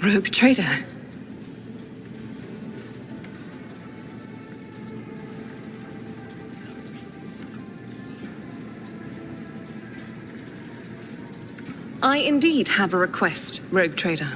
Rogue trader. I indeed have a request, rogue trader.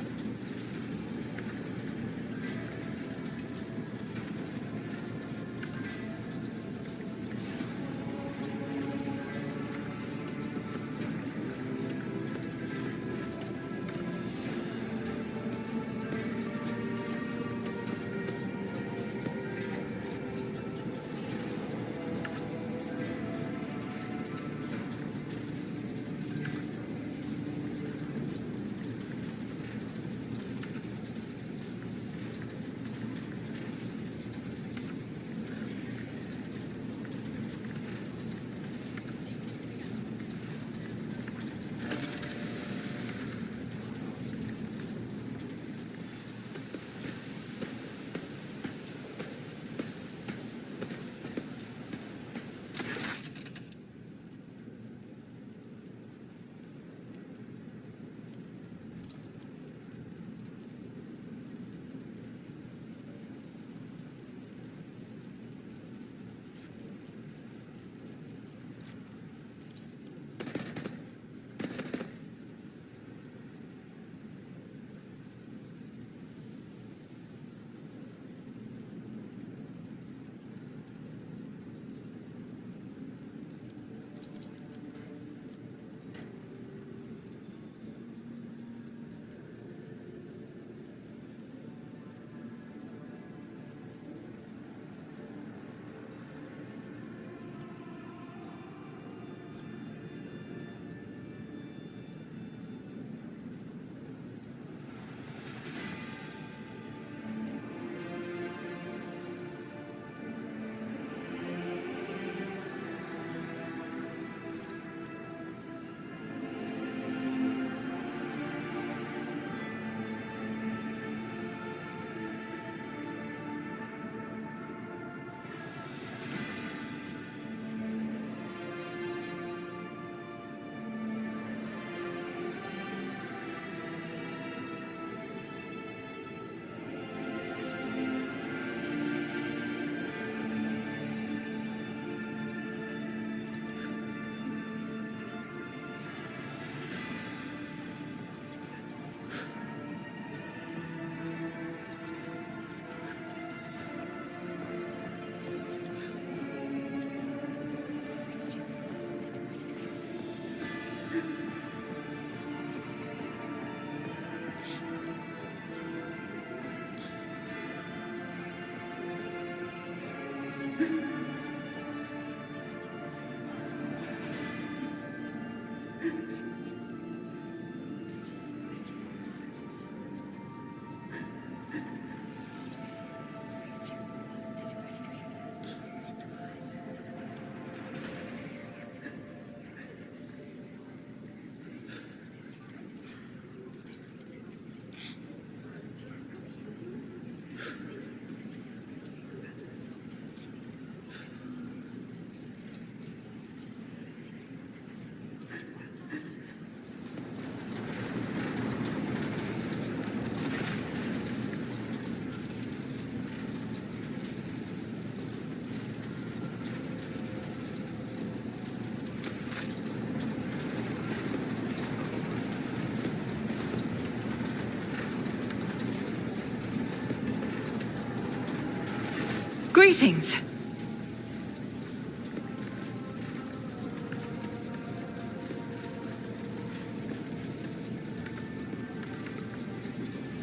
Greetings.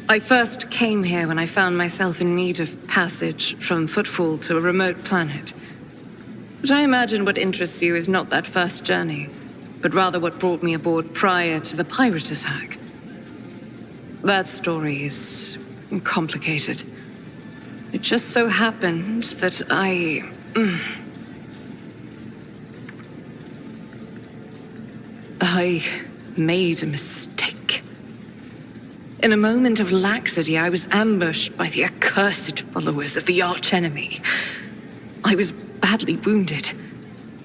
I first came here when I found myself in need of passage from footfall to a remote planet. But I imagine what interests you is not that first journey, but rather what brought me aboard prior to the pirate attack. That story is complicated. It just so happened that I made a mistake. In a moment of laxity, I was ambushed by the accursed followers of the archenemy. I was badly wounded.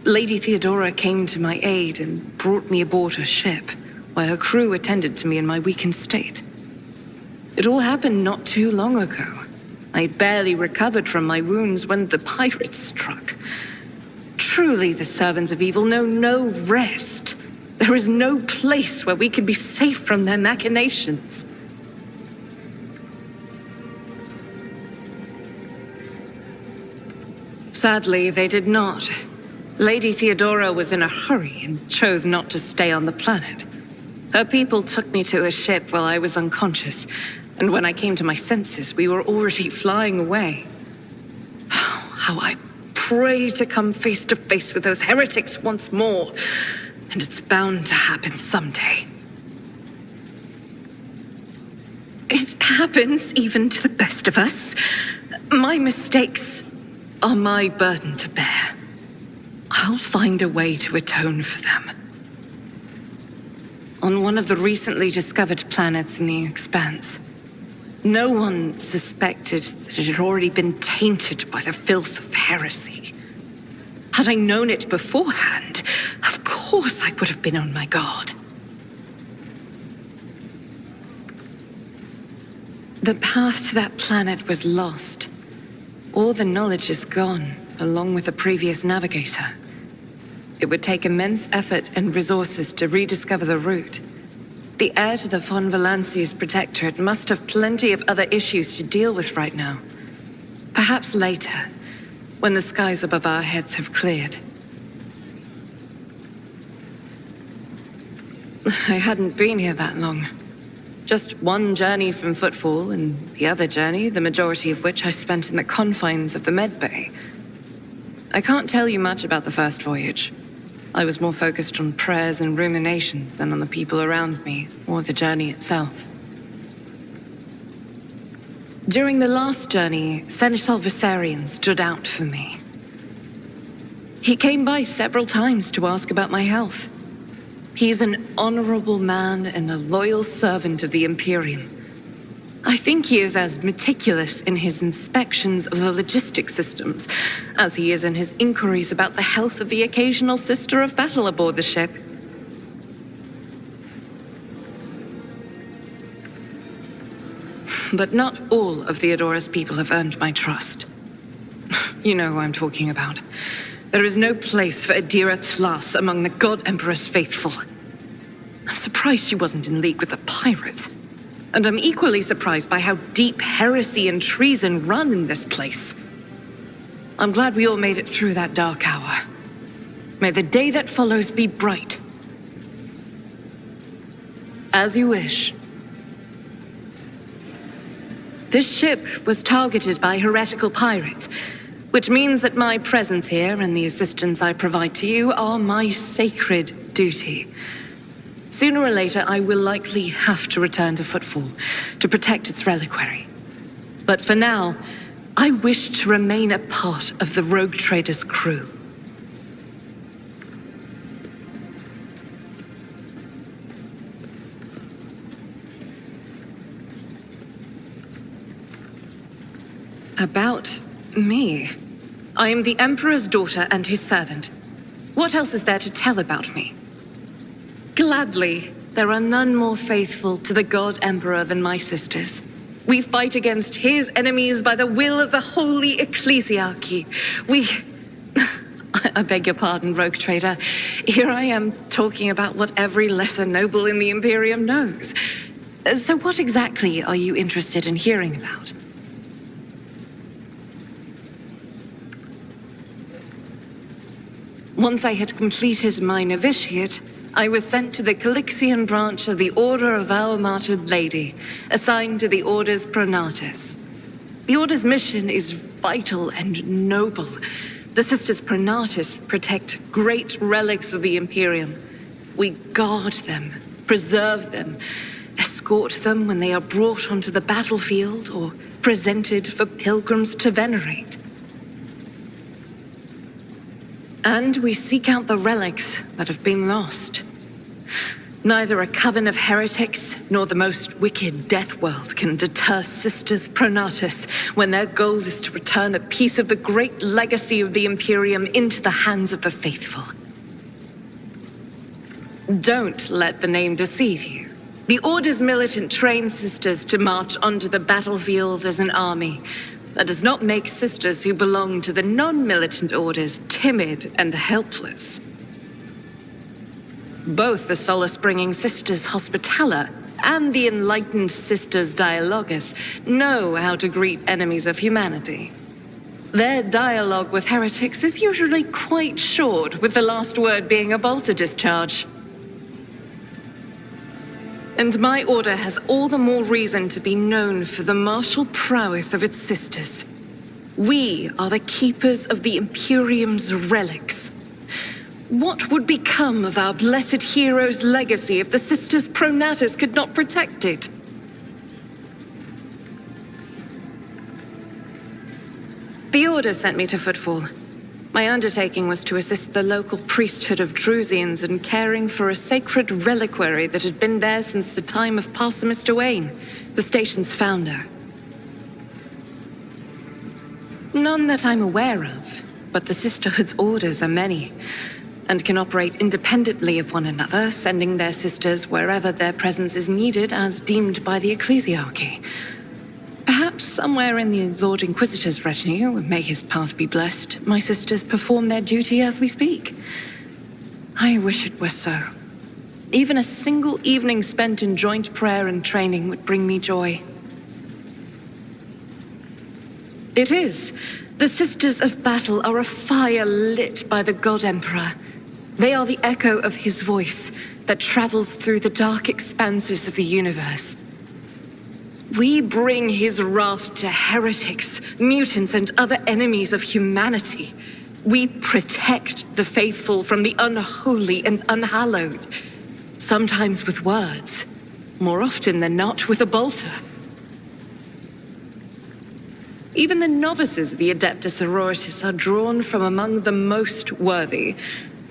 Lady Theodora came to my aid and brought me aboard her ship, while her crew attended to me in my weakened state. It all happened not too long ago. I'd barely recovered from my wounds when the pirates struck. Truly, the servants of evil know no rest. There is no place where we can be safe from their machinations. Sadly, they did not. Lady Theodora was in a hurry and chose not to stay on the planet. Her people took me to a ship while I was unconscious, and when I came to my senses, we were already flying away. How I pray to come face to face with those heretics once more, and it's bound to happen someday. It happens even to the best of us. My mistakes are my burden to bear. I'll find a way to atone for them. On one of the recently discovered planets in the expanse, no one suspected that it had already been tainted by the filth of heresy. Had I known it beforehand, of course I would have been on my guard. The path to that planet was lost. All the knowledge is gone, along with the previous navigator. It would take immense effort and resources to rediscover the route. The heir to the Von Valencius protectorate must have plenty of other issues to deal with right now. Perhaps later, when the skies above our heads have cleared. I hadn't been here that long. Just one journey from Footfall, and the other journey, the majority of which I spent in the confines of the medbay. I can't tell you much about the first voyage. I was more focused on prayers and ruminations than on the people around me, or the journey itself. During the last journey, Seneschal Viserion stood out for me. He came by several times to ask about my health. He's an honorable man and a loyal servant of the Imperium. I think he is as meticulous in his inspections of the logistics systems as he is in his inquiries about the health of the occasional sister of battle aboard the ship. But not all of Theodora's people have earned my trust. You know who I'm talking about. There is no place for Adira Tlas among the God Emperor's faithful. I'm surprised she wasn't in league with the pirates. And I'm equally surprised by how deep heresy and treason run in this place. I'm glad we all made it through that dark hour. May the day that follows be bright. As you wish. This ship was targeted by heretical pirates, which means that my presence here and the assistance I provide to you are my sacred duty. Sooner or later, I will likely have to return to Footfall to protect its reliquary. But for now, I wish to remain a part of the rogue trader's crew. About me? I am the Emperor's daughter and his servant. What else is there to tell about me? Gladly, there are none more faithful to the God Emperor than my sisters. We fight against his enemies by the will of the Holy Ecclesiarchy. I beg your pardon, rogue trader. Here I am talking about what every lesser noble in the Imperium knows. So what exactly are you interested in hearing about? Once I had completed my novitiate, I was sent to the Calixian branch of the Order of Our Martyred Lady, assigned to the Order's Pronatus. The Order's mission is vital and noble. The Sisters Pronatus protect great relics of the Imperium. We guard them, preserve them, escort them when they are brought onto the battlefield or presented for pilgrims to venerate. And we seek out the relics that have been lost. Neither a coven of heretics nor the most wicked death world can deter Sisters Pronatus when their goal is to return a piece of the great legacy of the Imperium into the hands of the faithful. Don't let the name deceive you. The Order's militant trains sisters to march onto the battlefield as an army. That does not make sisters who belong to the non-militant orders timid and helpless. Both the solace-bringing sisters Hospitaller and the enlightened sisters Dialogus know how to greet enemies of humanity. Their dialogue with heretics is usually quite short, with the last word being a bolter discharge. And my order has all the more reason to be known for the martial prowess of its sisters. We are the keepers of the Imperium's relics. What would become of our blessed hero's legacy if the sisters Pronatus could not protect it? The Order sent me to Footfall. My undertaking was to assist the local priesthood of Drusians in caring for a sacred reliquary that had been there since the time of Parson Mr. Wayne, the station's founder. None that I'm aware of, but the Sisterhood's orders are many, and can operate independently of one another, sending their sisters wherever their presence is needed as deemed by the ecclesiarchy. Perhaps somewhere in the Lord Inquisitor's retinue, may his path be blessed, my sisters perform their duty as we speak. I wish it were so. Even a single evening spent in joint prayer and training would bring me joy. It is. The Sisters of Battle are a fire lit by the God Emperor. They are the echo of his voice that travels through the dark expanses of the universe. We bring his wrath to heretics, mutants, and other enemies of humanity. We protect the faithful from the unholy and unhallowed. Sometimes with words, more often than not with a bolter. Even the novices of the Adeptus Sororitas are drawn from among the most worthy.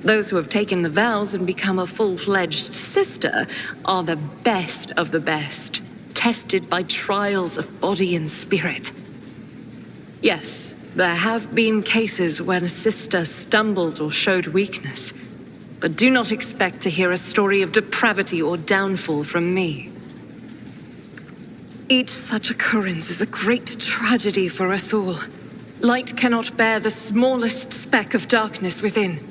Those who have taken the vows and become a full-fledged sister are the best of the best, tested by trials of body and spirit. Yes, there have been cases when a sister stumbled or showed weakness, but do not expect to hear a story of depravity or downfall from me. Each such occurrence is a great tragedy for us all. Light cannot bear the smallest speck of darkness within.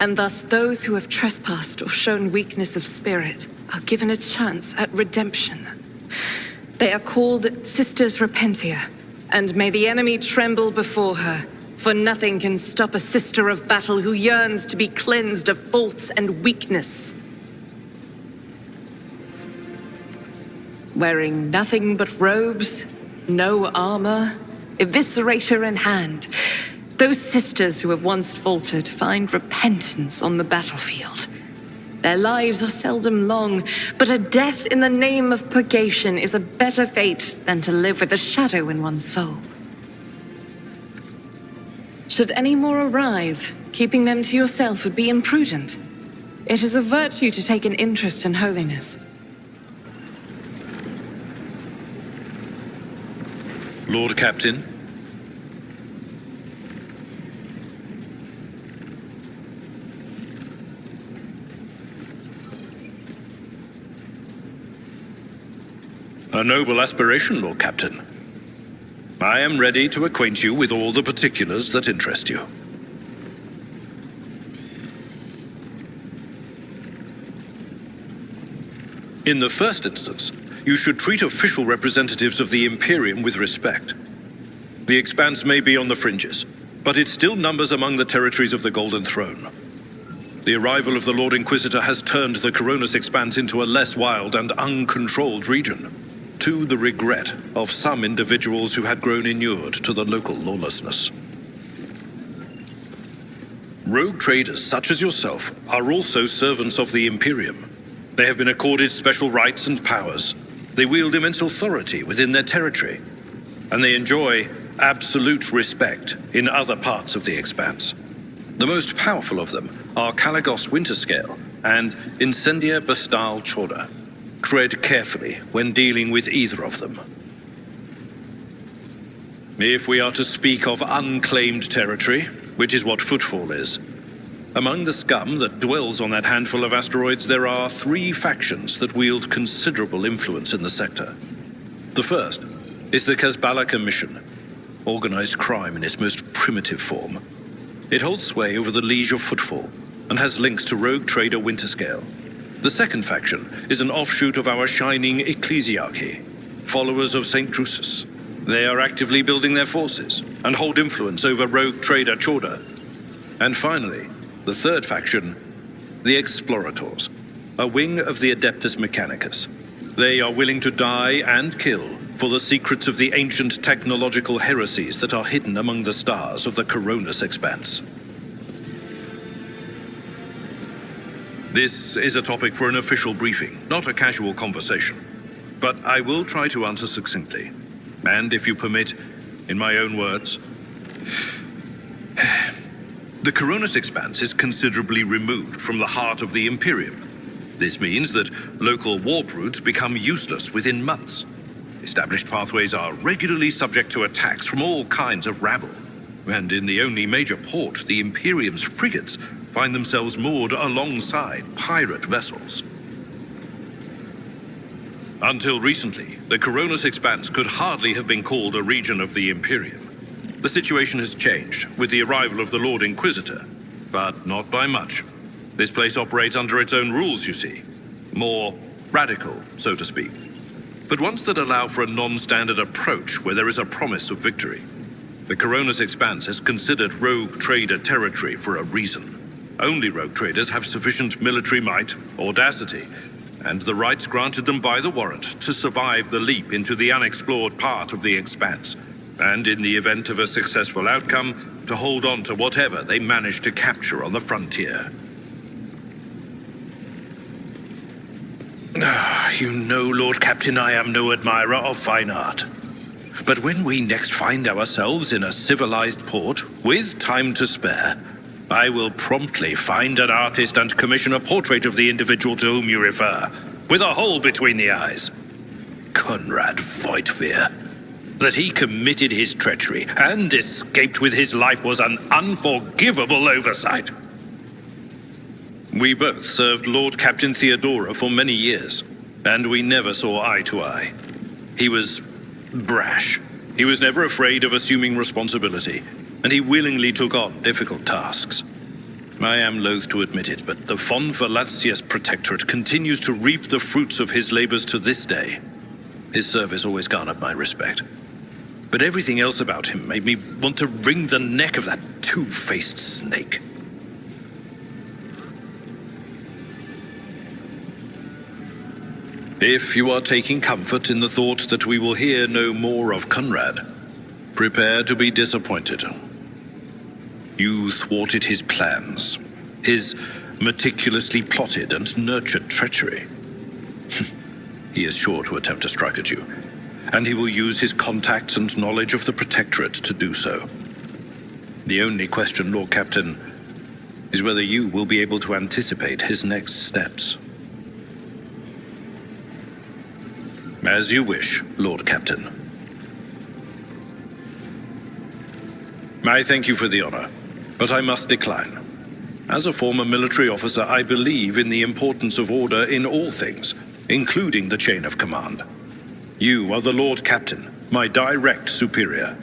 And thus those who have trespassed or shown weakness of spirit are given a chance at redemption. They are called Sisters Repentia, and may the enemy tremble before her, for nothing can stop a sister of battle who yearns to be cleansed of faults and weakness. Wearing nothing but robes, no armor, eviscerator in hand, those sisters who have once faltered find repentance on the battlefield. Their lives are seldom long, but a death in the name of purgation is a better fate than to live with a shadow in one's soul. Should any more arise, keeping them to yourself would be imprudent. It is a virtue to take an interest in holiness. Lord Captain. A noble aspiration, Lord Captain. I am ready to acquaint you with all the particulars that interest you. In the first instance, you should treat official representatives of the Imperium with respect. The Expanse may be on the fringes, but it still numbers among the territories of the Golden Throne. The arrival of the Lord Inquisitor has turned the Coronis Expanse into a less wild and uncontrolled region, to the regret of some individuals who had grown inured to the local lawlessness. Rogue traders such as yourself are also servants of the Imperium. They have been accorded special rights and powers. They wield immense authority within their territory, and they enjoy absolute respect in other parts of the Expanse. The most powerful of them are Caligos Winterscale and Incendia Bastal Chorda. Tread carefully when dealing with either of them. If we are to speak of unclaimed territory, which is what Footfall is, Among the scum that dwells on that handful of asteroids, there are 3 factions that wield considerable influence in the sector. The first is the Kazbala Commission, organized crime in its most primitive form. It holds sway over the Liege of Footfall and has links to rogue trader Winterscale. The second faction is an offshoot of our shining ecclesiarchy, followers of St. Drusus. They are actively building their forces and hold influence over rogue trader Chorda. And finally, the third faction, the Explorators, a wing of the Adeptus Mechanicus. They are willing to die and kill for the secrets of the ancient technological heresies that are hidden among the stars of the Coronis Expanse. This is a topic for an official briefing, not a casual conversation. But I will try to answer succinctly. And if you permit, in my own words, the Coronis Expanse is considerably removed from the heart of the Imperium. This means that local warp routes become useless within months. Established pathways are regularly subject to attacks from all kinds of rabble. And in the only major port, the Imperium's frigates find themselves moored alongside pirate vessels. Until recently, the Coronis Expanse could hardly have been called a region of the Imperium. The situation has changed with the arrival of the Lord Inquisitor, but not by much. This place operates under its own rules, you see. More radical, so to speak. But ones that allow for a non-standard approach where there is a promise of victory. The Coronis Expanse is considered rogue trader territory for a reason. Only rogue traders have sufficient military might, audacity, and the rights granted them by the warrant to survive the leap into the unexplored part of the Expanse, and in the event of a successful outcome, to hold on to whatever they manage to capture on the frontier. You know, Lord Captain, I am no admirer of fine art. But when we next find ourselves in a civilized port, with time to spare, I will promptly find an artist and commission a portrait of the individual to whom you refer, with a hole between the eyes. Conrad Voigtveer. That he committed his treachery and escaped with his life was an unforgivable oversight. We both served Lord Captain Theodora for many years, and we never saw eye to eye. He was brash. He was never afraid of assuming responsibility, and he willingly took on difficult tasks. I am loath to admit it, but the Von Valencius Protectorate continues to reap the fruits of his labors to this day. His service always garnered my respect. But everything else about him made me want to wring the neck of that two-faced snake. If you are taking comfort in the thought that we will hear no more of Conrad, prepare to be disappointed. You thwarted his plans, his meticulously plotted and nurtured treachery. He is sure to attempt to strike at you, and he will use his contacts and knowledge of the Protectorate to do so. The only question, Lord Captain, is whether you will be able to anticipate his next steps. As you wish, Lord Captain. I thank you for the honor, but I must decline. As a former military officer, I believe in the importance of order in all things, including the chain of command. You are the Lord Captain, my direct superior.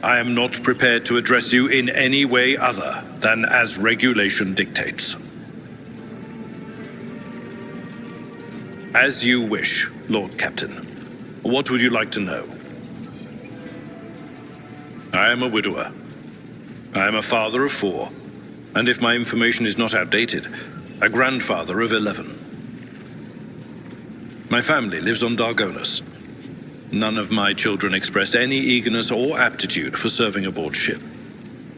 I am not prepared to address you in any way other than as regulation dictates. As you wish, Lord Captain. What would you like to know? I am a widower. I am a father of 4, and if my information is not outdated, a grandfather of 11. My family lives on Dargonus. None of my children express any eagerness or aptitude for serving aboard ship,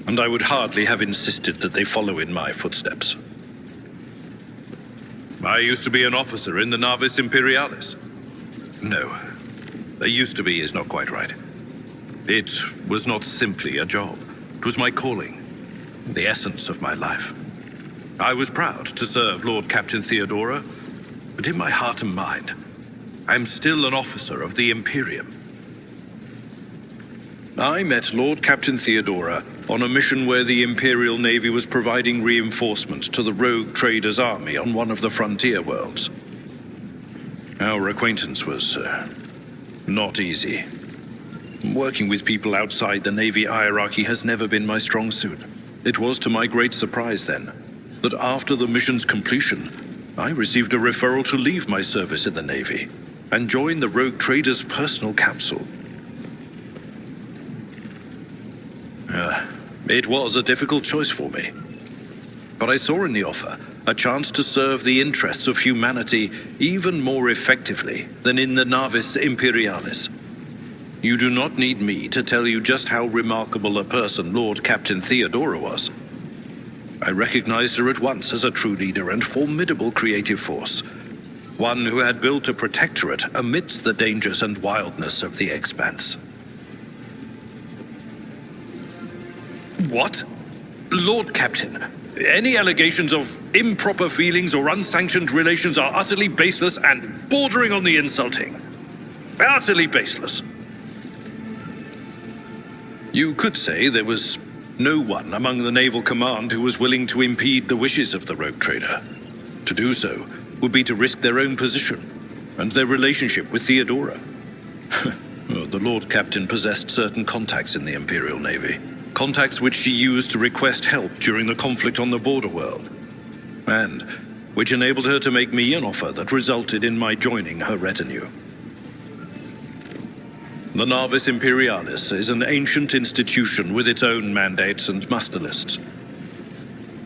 and I would hardly have insisted that they follow in my footsteps. I used to be an officer in the Navis Imperialis. No, I used to be is not quite right. It was not simply a job. It was my calling, the essence of my life. I was proud to serve Lord Captain Theodora, but in my heart and mind, I'm still an officer of the Imperium. I met Lord Captain Theodora on a mission where the Imperial Navy was providing reinforcement to the rogue traders' army on one of the frontier worlds. Our acquaintance was not easy. Working with people outside the Navy hierarchy has never been my strong suit. It was to my great surprise then that after the mission's completion, I received a referral to leave my service in the Navy and join the rogue traders' personal council. It was a difficult choice for me, but I saw in the offer a chance to serve the interests of humanity even more effectively than in the Navis Imperialis. You do not need me to tell you just how remarkable a person Lord Captain Theodora was. I recognized her at once as a true leader and formidable creative force, one who had built a protectorate amidst the dangers and wildness of the expanse. What? Lord Captain, any allegations of improper feelings or unsanctioned relations are utterly baseless and bordering on the insulting. Utterly baseless. You could say there was no one among the naval command who was willing to impede the wishes of the rogue trader. To do so would be to risk their own position and their relationship with Theodora. Well, the Lord Captain possessed certain contacts in the Imperial Navy. Contacts which she used to request help during the conflict on the border world, and which enabled her to make me an offer that resulted in my joining her retinue. The Navis Imperialis is an ancient institution with its own mandates and muster lists.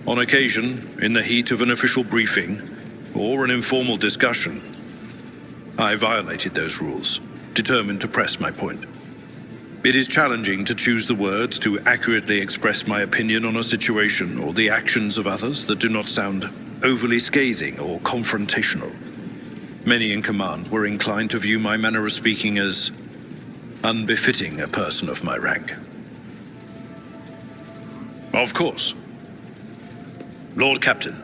On occasion, in the heat of an official briefing or an informal discussion, I violated those rules, determined to press my point. It is challenging to choose the words to accurately express my opinion on a situation or the actions of others that do not sound overly scathing or confrontational. Many in command were inclined to view my manner of speaking as unbefitting a person of my rank. Of course. Lord Captain,